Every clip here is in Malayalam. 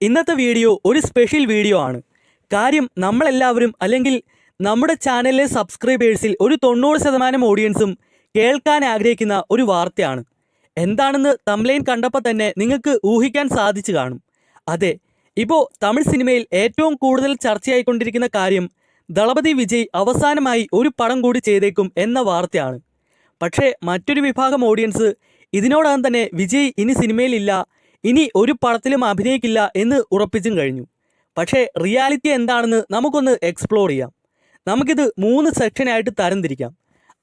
ഇന്നത്തെ വീഡിയോ ഒരു സ്പെഷ്യൽ വീഡിയോ ആണ്. കാര്യം നമ്മളെല്ലാവരും അല്ലെങ്കിൽ നമ്മുടെ ചാനലിലെ സബ്സ്ക്രൈബേഴ്സിൽ ഒരു 90% ഓഡിയൻസും കേൾക്കാൻ ആഗ്രഹിക്കുന്ന ഒരു വാർത്തയാണ്. എന്താണെന്ന് തംബ്ലൈൻ കണ്ടപ്പോൾ തന്നെ നിങ്ങൾക്ക് ഊഹിക്കാൻ സാധിച്ചു കാണും. അതെ, ഇപ്പോൾ തമിഴ് സിനിമയിൽ ഏറ്റവും കൂടുതൽ ചർച്ചയായിക്കൊണ്ടിരിക്കുന്ന കാര്യം ദളപതി വിജയ് അവസാനമായി ഒരു പടം കൂടി ചെയ്തേക്കും എന്ന വാർത്തയാണ്. പക്ഷേ മറ്റൊരു വിഭാഗം ഓഡിയൻസ് ഇതിനോടകം തന്നെ വിജയ് ഇനി സിനിമയിലില്ല, ഇനി ഒരു പടത്തിലും അഭിനയിക്കില്ല എന്ന് ഉറപ്പിച്ചും കഴിഞ്ഞു. പക്ഷേ റിയാലിറ്റി എന്താണെന്ന് നമുക്കൊന്ന് എക്സ്പ്ലോർ ചെയ്യാം. നമുക്കിത് 3 സെക്ഷനായിട്ട് തരംതിരിക്കാം.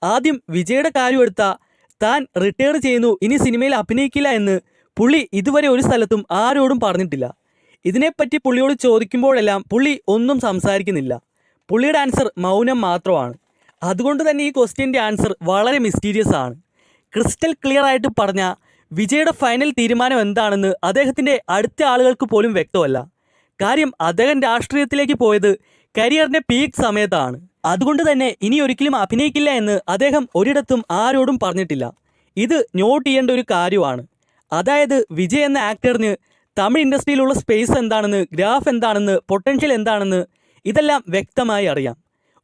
ആദ്യം വിജയുടെ കാര്യം എടുത്താൽ താൻ റിട്ടയർ ചെയ്യുന്നു, ഇനി സിനിമയിൽ അഭിനയിക്കില്ല എന്ന് പുള്ളി ഇതുവരെ ഒരു സ്ഥലത്തും ആരോടും പറഞ്ഞിട്ടില്ല. ഇതിനെപ്പറ്റി പുള്ളിയോട് ചോദിക്കുമ്പോഴെല്ലാം പുള്ളി ഒന്നും സംസാരിക്കുന്നില്ല. പുള്ളിയുടെ ആൻസർ മൗനം മാത്രമാണ്. അതുകൊണ്ട് തന്നെ ഈ ക്വസ്റ്റ്യൻ്റെ ആൻസർ വളരെ മിസ്റ്റീരിയസ് ആണ്. ക്രിസ്റ്റൽ ക്ലിയർ ആയിട്ട് പറഞ്ഞ വിജയുടെ ഫൈനൽ തീരുമാനം എന്താണെന്ന് അദ്ദേഹത്തിൻ്റെ അടുത്ത ആളുകൾക്ക് പോലും വ്യക്തമല്ല. കാര്യം അദ്ദേഹം രാഷ്ട്രീയത്തിലേക്ക് പോയത് കരിയറിൻ്റെ പീക്ക് സമയത്താണ്. അതുകൊണ്ട് തന്നെ ഇനി ഒരിക്കലും അഭിനയിക്കില്ല എന്ന് അദ്ദേഹം ഒരിടത്തും ആരോടും പറഞ്ഞിട്ടില്ല. ഇത് നോട്ട് ചെയ്യേണ്ട ഒരു കാര്യമാണ്. അതായത് വിജയ് എന്ന ആക്ടറിന് തമിഴ് ഇൻഡസ്ട്രിയിലുള്ള സ്പേസ് എന്താണെന്ന്, ഗ്രാഫ് എന്താണെന്ന്, പൊട്ടൻഷ്യൽ എന്താണെന്ന് ഇതെല്ലാം വ്യക്തമായി അറിയാം.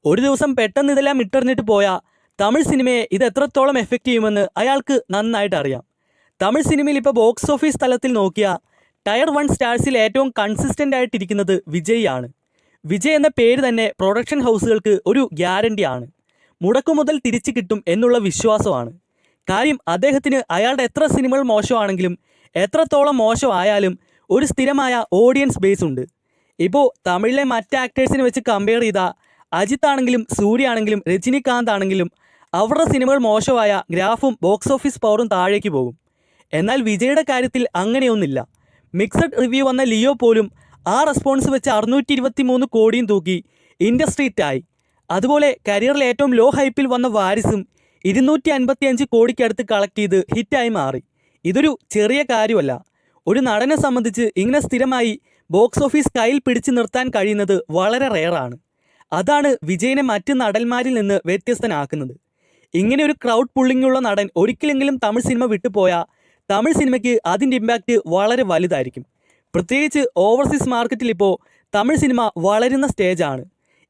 ഒരു ദിവസം പെട്ടെന്ന് ഇതെല്ലാം ഇട്ടെറിഞ്ഞിട്ട് പോയാൽ തമിഴ് സിനിമയെ ഇത് എത്രത്തോളം എഫക്റ്റ് ചെയ്യുമെന്ന് അയാൾക്ക് നന്നായിട്ട് അറിയാം. തമിഴ് സിനിമയിൽ ഇപ്പോൾ ബോക്സ് ഓഫീസ് തലത്തിൽ നോക്കിയാൽ ടയർ 1 സ്റ്റാർസിൽ ഏറ്റവും കൺസിസ്റ്റൻ്റ് ആയിട്ടിരിക്കുന്നത് വിജയ് ആണ്. വിജയ് എന്ന പേര് തന്നെ പ്രൊഡക്ഷൻ ഹൗസുകൾക്ക് ഒരു ഗ്യാരണ്ടി ആണ്. മുടക്കുമുതൽ തിരിച്ചു കിട്ടും എന്നുള്ള വിശ്വാസമാണ്. കാര്യം അദ്ദേഹത്തിന് അയാളുടെ എത്ര സിനിമകൾ മോശമാണെങ്കിലും എത്രത്തോളം മോശമായാലും ഒരു സ്ഥിരമായ ഓഡിയൻസ് ബേസ് ഉണ്ട്. ഇപ്പോൾ തമിഴിലെ മറ്റ് ആക്ടേഴ്സിനെ വെച്ച് കമ്പയർ ചെയ്താൽ അജിത്ത് ആണെങ്കിലും സൂര്യ ആണെങ്കിലും രജനികാന്ത് ആണെങ്കിലും അവരുടെ സിനിമകൾ മോശമായ ഗ്രാഫും ബോക്സ് ഓഫീസ് പവറും താഴേക്ക് പോകും. എന്നാൽ വിജയുടെ കാര്യത്തിൽ അങ്ങനെയൊന്നില്ല. മിക്സഡ് റിവ്യൂ വന്ന ലിയോ പോലും ആ റെസ്പോൺസ് വെച്ച് 623 കോടിയും തൂക്കി ഇൻഡസ്ട്രീറ്റായി. അതുപോലെ കരിയറിൽ ഏറ്റവും ലോ ഹൈപ്പിൽ വന്ന വാരിസും 255 കോടിക്കടുത്ത് കളക്ട് ചെയ്ത് ഹിറ്റായി മാറി. ഇതൊരു ചെറിയ കാര്യമല്ല. ഒരു നടനെ സംബന്ധിച്ച് ഇങ്ങനെ സ്ഥിരമായി ബോക്സ് ഓഫീസ് കയ്യിൽ പിടിച്ചു നിർത്താൻ കഴിയുന്നത് വളരെ റെയറാണ്. അതാണ് വിജയിനെ മറ്റ് നടന്മാരിൽ നിന്ന് വ്യത്യസ്തനാക്കുന്നത്. ഇങ്ങനെ ഒരു ക്രൗഡ് പുള്ളിങ്ങുള്ള നടൻ ഒരിക്കലെങ്കിലും തമിഴ് സിനിമ വിട്ടുപോയാൽ തമിഴ് സിനിമയ്ക്ക് അതിൻ്റെ ഇമ്പാക്റ്റ് വളരെ വലുതായിരിക്കും. പ്രത്യേകിച്ച് ഓവർസീസ് മാർക്കറ്റിൽ ഇപ്പോൾ തമിഴ് സിനിമ വളരുന്ന സ്റ്റേജാണ്.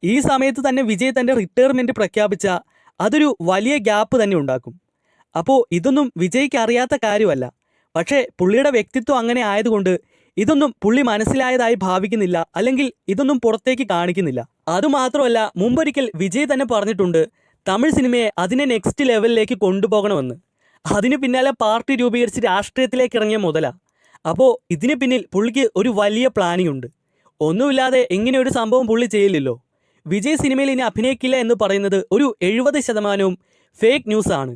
ഈ സമയത്ത് തന്നെ വിജയ് തൻ്റെ റിട്ടയർമെൻറ്റ് പ്രഖ്യാപിച്ചാൽ അതൊരു വലിയ ഗ്യാപ്പ് തന്നെ ഉണ്ടാക്കും. അപ്പോൾ ഇതൊന്നും വിജയ്ക്ക് അറിയാത്ത കാര്യമല്ല. പക്ഷേ പുള്ളിയുടെ വ്യക്തിത്വം അങ്ങനെ ആയതുകൊണ്ട് ഇതൊന്നും പുള്ളി മനസ്സിലായതായി ഭാവിക്കുന്നില്ല, അല്ലെങ്കിൽ ഇതൊന്നും പുറത്തേക്ക് കാണിക്കുന്നില്ല. അതുമാത്രമല്ല, മുമ്പൊരിക്കൽ വിജയ് തന്നെ പറഞ്ഞിട്ടുണ്ട് തമിഴ് സിനിമയെ അതിനെ നെക്സ്റ്റ് ലെവലിലേക്ക് കൊണ്ടുപോകണമെന്ന്. അതിന് പിന്നാലെ പാർട്ടി രൂപീകരിച്ച് രാഷ്ട്രീയത്തിലേക്ക് ഇറങ്ങിയ മുതലാ. അപ്പോൾ ഇതിന് പിന്നിൽ പുള്ളിക്ക് ഒരു വലിയ പ്ലാനിംഗ് ഉണ്ട്. ഒന്നുമില്ലാതെ ഇങ്ങനെ ഒരു സംഭവം പുള്ളി ചെയ്യില്ലല്ലോ. വിജയ് സിനിമയിൽ ഇനി അഭിനയിക്കില്ല എന്ന് പറയുന്നത് ഒരു 70% ഫേക്ക് ന്യൂസാണ്.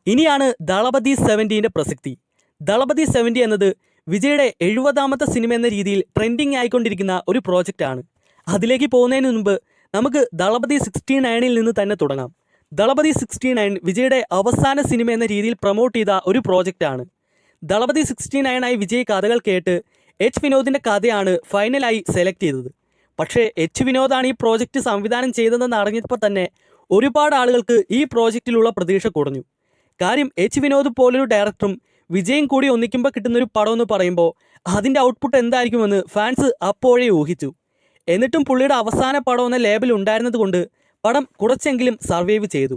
ഇനിയാണ് ദളപതി 70ൻ്റെ പ്രസക്തി. ദളപതി 70 എന്നത് വിജയുടെ 70ാമത്തെ സിനിമ എന്ന രീതിയിൽ ട്രെൻഡിങ് ആയിക്കൊണ്ടിരിക്കുന്ന ഒരു പ്രോജക്റ്റാണ്. അതിലേക്ക് പോകുന്നതിന് മുൻപ് നമുക്ക് ദളപതി 69ൽ നിന്ന് തന്നെ തുടങ്ങാം. ദളപതി 69 വിജയുടെ അവസാന സിനിമ എന്ന രീതിയിൽ പ്രൊമോട്ട് ചെയ്ത ഒരു പ്രോജക്റ്റാണ്. ദളപതി 69 വിജയ് കഥകൾ കേട്ട് എച്ച് വിനോദിൻ്റെ കഥയാണ് ഫൈനലായി സെലക്ട് ചെയ്തത്. പക്ഷേ എച്ച് വിനോദാണ് ഈ പ്രോജക്റ്റ് സംവിധാനം ചെയ്തതെന്ന് അറിഞ്ഞപ്പോൾ തന്നെ ഒരുപാട് ആളുകൾക്ക് ഈ പ്രോജക്റ്റിലുള്ള പ്രതീക്ഷ കുറഞ്ഞു. കാര്യം എച്ച് വിനോദ് പോലൊരു ഡയറക്ടറും വിജയും കൂടി ഒന്നിക്കുമ്പോൾ കിട്ടുന്നൊരു പടം എന്ന് പറയുമ്പോൾ അതിൻ്റെ ഔട്ട്പുട്ട് എന്തായിരിക്കുമെന്ന് ഫാൻസ് അപ്പോഴേ ഊഹിച്ചു. എന്നിട്ടും പുള്ളിയുടെ അവസാന പടം എന്ന ലേബൽ ഉണ്ടായിരുന്നത് കൊണ്ട് പടം കുറച്ചെങ്കിലും സർവൈവ് ചെയ്തു.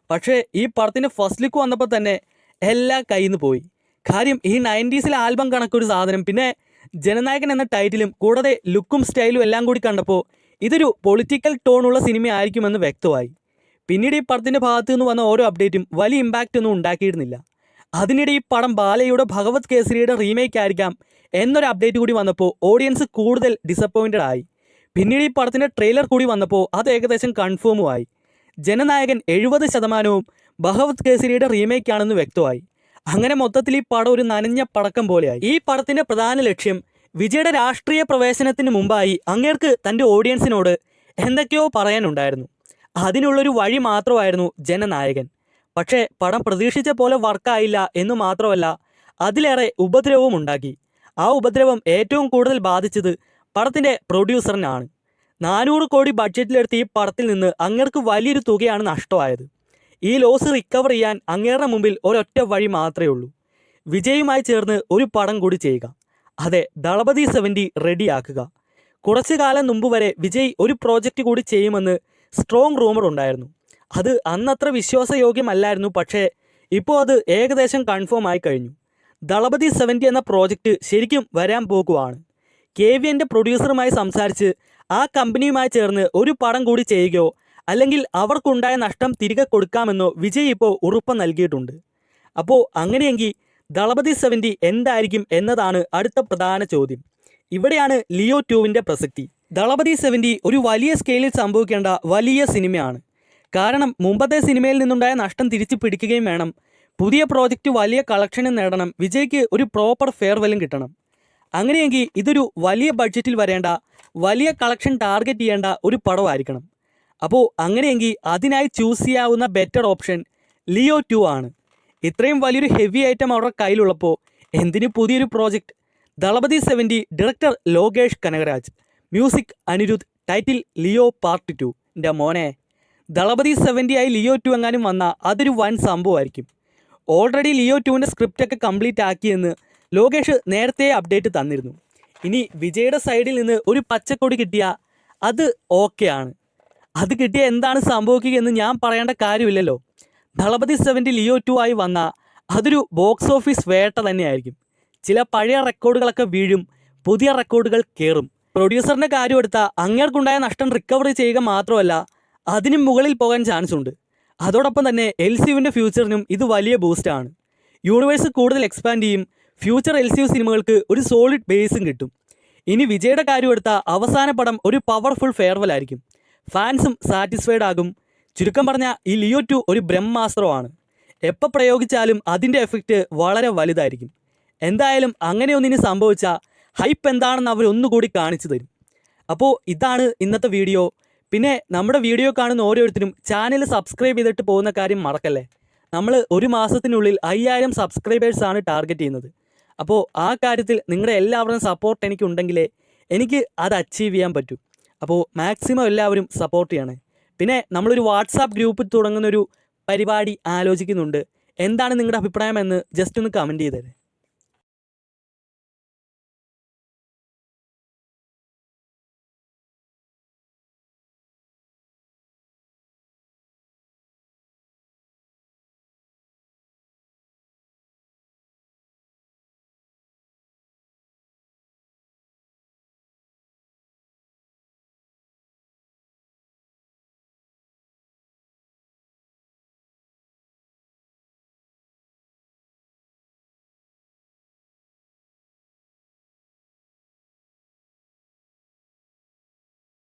പക്ഷേ ഈ പടത്തിൻ്റെ ഫസ്റ്റ് ലുക്ക് വന്നപ്പോൾ തന്നെ എല്ലാം കയ്യിൽ നിന്ന് പോയി. കാര്യം ഈ 90s ആൽബം കണക്കൊരു സാധനം, പിന്നെ ജനനായകൻ എന്ന ടൈറ്റിലും കൂടാതെ ലുക്കും സ്റ്റൈലും എല്ലാം കൂടി കണ്ടപ്പോൾ ഇതൊരു പൊളിറ്റിക്കൽ ടോണുള്ള സിനിമ ആയിരിക്കുമെന്ന് വ്യക്തമായി. പിന്നീട് ഈ പടത്തിൻ്റെ ഭാഗത്തു നിന്ന് വന്ന ഓരോ അപ്ഡേറ്റും വലിയ ഇമ്പാക്റ്റ് ഒന്നും ഉണ്ടാക്കിയിരുന്നില്ല. അതിനിടെ ഈ പടം ബാലയുടെ ഭഗവത് കേസരിയുടെ റീമേക്ക് ആയിരിക്കാം എന്നൊരു അപ്ഡേറ്റ് കൂടി വന്നപ്പോൾ ഓഡിയൻസ് കൂടുതൽ ഡിസപ്പോയിൻറ്റഡ് ആയി. പിന്നീട് ഈ പടത്തിൻ്റെ ട്രെയിലർ കൂടി വന്നപ്പോൾ അത് ഏകദേശം കൺഫേമും ആയി. ജനനായകൻ 70% ഭഗവത് കേസരിയുടെ റീമേക്കാണെന്ന് വ്യക്തമായി. അങ്ങനെ മൊത്തത്തിൽ ഈ പടം ഒരു നനഞ്ഞ പടക്കം പോലെയായി. ഈ പടത്തിൻ്റെ പ്രധാന ലക്ഷ്യം വിജയുടെ രാഷ്ട്രീയ പ്രവേശനത്തിന് മുമ്പായി അങ്ങേർക്ക് തൻ്റെ ഓഡിയൻസിനോട് എന്തൊക്കെയോ പറയാനുണ്ടായിരുന്നു. അതിനുള്ളൊരു വഴി മാത്രമായിരുന്നു ജനനായകൻ. പക്ഷേ പടം പ്രതീക്ഷിച്ച പോലെ വർക്കായില്ല എന്ന് മാത്രമല്ല, അതിലേറെ ഉപദ്രവവും ഉണ്ടാക്കി. ആ ഉപദ്രവം ഏറ്റവും കൂടുതൽ ബാധിച്ചത് പടത്തിൻ്റെ പ്രൊഡ്യൂസറിനാണ്. 400 കോടി ബഡ്ജറ്റിലെടുത്ത് ഈ പടത്തിൽ നിന്ന് അങ്ങേർക്ക് വലിയൊരു തുകയാണ് നഷ്ടമായത്. ഈ ലോസ് റിക്കവർ ചെയ്യാൻ അങ്ങേരുടെ മുമ്പിൽ ഒരൊറ്റ വഴി മാത്രമേ ഉള്ളൂ: വിജയുമായി ചേർന്ന് ഒരു പടം കൂടി ചെയ്യുക. അതെ, ദളപതി 70 റെഡിയാക്കുക. കുറച്ചു കാലം മുമ്പ് വരെ വിജയ് ഒരു പ്രോജക്റ്റ് കൂടി ചെയ്യുമെന്ന് സ്ട്രോങ് റൂമർ ഉണ്ടായിരുന്നു. അത് അന്നത്ര വിശ്വാസയോഗ്യമല്ലായിരുന്നു. പക്ഷേ ഇപ്പോൾ അത് ഏകദേശം കൺഫേം ആയി കഴിഞ്ഞു. ദളപതി 70 എന്ന പ്രോജക്റ്റ് ശരിക്കും വരാൻ പോകുവാണ്. KVNൻ്റെ പ്രൊഡ്യൂസറുമായി സംസാരിച്ച് ആ കമ്പനിയുമായി ചേർന്ന് ഒരു പടം കൂടി ചെയ്യുകയോ അല്ലെങ്കിൽ അവർക്കുണ്ടായ നഷ്ടം തിരികെ കൊടുക്കാമെന്നോ വിജയ് ഇപ്പോൾ ഉറപ്പ് നൽകിയിട്ടുണ്ട്. അപ്പോൾ അങ്ങനെയെങ്കിൽ ദളപതി 70 എന്തായിരിക്കും എന്നതാണ് അടുത്ത പ്രധാന ചോദ്യം. ഇവിടെയാണ് ലിയോ 2വിൻ്റെ പ്രസക്തി. ദളപതി 70 ഒരു വലിയ സ്കെയിലിൽ സംഭവിക്കേണ്ട വലിയ സിനിമയാണ്. കാരണം മുമ്പത്തെ സിനിമയിൽ നിന്നുണ്ടായ നഷ്ടം തിരിച്ചു പിടിക്കുകയും വേണം. പുതിയ പ്രോജക്റ്റ് വലിയ കളക്ഷനും നേടണം. വിജയ്ക്ക് ഒരു പ്രോപ്പർ ഫെയർവെല്ലും കിട്ടണം. അങ്ങനെയെങ്കിൽ ഇതൊരു വലിയ ബഡ്ജറ്റിൽ വരേണ്ട, വലിയ കളക്ഷൻ ടാർഗറ്റ് ചെയ്യേണ്ട ഒരു പടമായിരിക്കണം. അപ്പോൾ അങ്ങനെയെങ്കിൽ അതിനായി ചൂസ് ചെയ്യാവുന്ന ബെറ്റർ ഓപ്ഷൻ ലിയോ 2 ആണ്. ഇത്രയും വലിയൊരു ഹെവി ഐറ്റം അവരുടെ കയ്യിലുള്ളപ്പോൾ എന്തിന് പുതിയൊരു project? Thalapathy 70, director Lokesh Kanagaraj, music Anirudh, title Leo part 2. എൻ്റെ മോനെ, ദളപതി 70 ആയി ലിയോ 2 എങ്ങാനും വന്നാൽ അതൊരു വൻ സംഭവമായിരിക്കും. ഓൾറെഡി ലിയോ 2വിൻ്റെ സ്ക്രിപ്റ്റൊക്കെ കംപ്ലീറ്റ് ആക്കിയെന്ന് ലോകേഷ് നേരത്തെ അപ്ഡേറ്റ് തന്നിരുന്നു. ഇനി വിജയുടെ സൈഡിൽ നിന്ന് ഒരു പച്ചക്കൊടി കിട്ടിയാൽ അത് ഓക്കെ ആണ്. അത് കിട്ടിയാൽ എന്താണ് സംഭവിക്കുക എന്ന് ഞാൻ പറയേണ്ട കാര്യമില്ലല്ലോ. ദളപതി 70 ലിയോ 2 ആയി വന്നാൽ അതൊരു ബോക്സ് ഓഫീസ് വേട്ട തന്നെയായിരിക്കും. ചില പഴയ റെക്കോർഡുകളൊക്കെ വീഴും, പുതിയ റെക്കോർഡുകൾ കയറും. പ്രൊഡ്യൂസറിൻ്റെ കാര്യം എടുത്താൽ അങ്ങേർക്കുണ്ടായ നഷ്ടം റിക്കവറി ചെയ്യുക മാത്രമല്ല, അതിനും മുകളിൽ പോകാൻ ചാൻസ് ഉണ്ട്. അതോടൊപ്പം തന്നെ LCUവിൻ്റെ ഫ്യൂച്ചറിനും ഇത് വലിയ ബൂസ്റ്റാണ്. യൂണിവേഴ്സ് കൂടുതൽ എക്സ്പാൻഡ് ചെയ്യും. ഫ്യൂച്ചർ LCU സിനിമകൾക്ക് ഒരു സോളിഡ് ബേസും കിട്ടും. ഇനി വിജയുടെ കാര്യം എടുത്താൽ അവസാന പടം ഒരു പവർഫുൾ ഫെയർവെൽ ആയിരിക്കും. ഫാൻസും സാറ്റിസ്ഫൈഡ് ആകും. ചുരുക്കം പറഞ്ഞാൽ ഈ ലിയോ 2 ഒരു ബ്രഹ്മാസ്ത്രമാണ്. എപ്പോൾ പ്രയോഗിച്ചാലും അതിൻ്റെ എഫക്റ്റ് വളരെ വലുതായിരിക്കും. എന്തായാലും അങ്ങനെയൊന്നിന് സംഭവിച്ചാൽ ഹൈപ്പ് എന്താണെന്ന് അവർ ഒന്നുകൂടി കാണിച്ചു തരും. അപ്പോൾ ഇതാണ് ഇന്നത്തെ വീഡിയോ. പിന്നെ നമ്മുടെ വീഡിയോ കാണുന്ന ഓരോരുത്തരും ചാനൽ സബ്സ്ക്രൈബ് ചെയ്തിട്ട് പോകുന്ന കാര്യം മറക്കല്ലേ. നമ്മൾ ഒരു മാസത്തിനുള്ളിൽ 5000 സബ്സ്ക്രൈബേഴ്സാണ് ടാർഗറ്റ് ചെയ്യുന്നത്. അപ്പോൾ ആ കാര്യത്തിൽ നിങ്ങളുടെ എല്ലാവരുടെയും സപ്പോർട്ട് എനിക്കുണ്ടെങ്കിലേ എനിക്ക് അത് അച്ചീവ് ചെയ്യാൻ പറ്റൂ. അപ്പോൾ മാക്സിമം എല്ലാവരും സപ്പോർട്ട് ചെയ്യണേ. പിന്നെ നമ്മളൊരു വാട്സാപ്പ് ഗ്രൂപ്പ് തുടങ്ങുന്നൊരു പരിപാടി ആലോചിക്കുന്നുണ്ട്. എന്താണ് നിങ്ങളുടെ അഭിപ്രായം എന്ന് ജസ്റ്റ് ഒന്ന് കമൻറ്റ് ചെയ്തേരെ.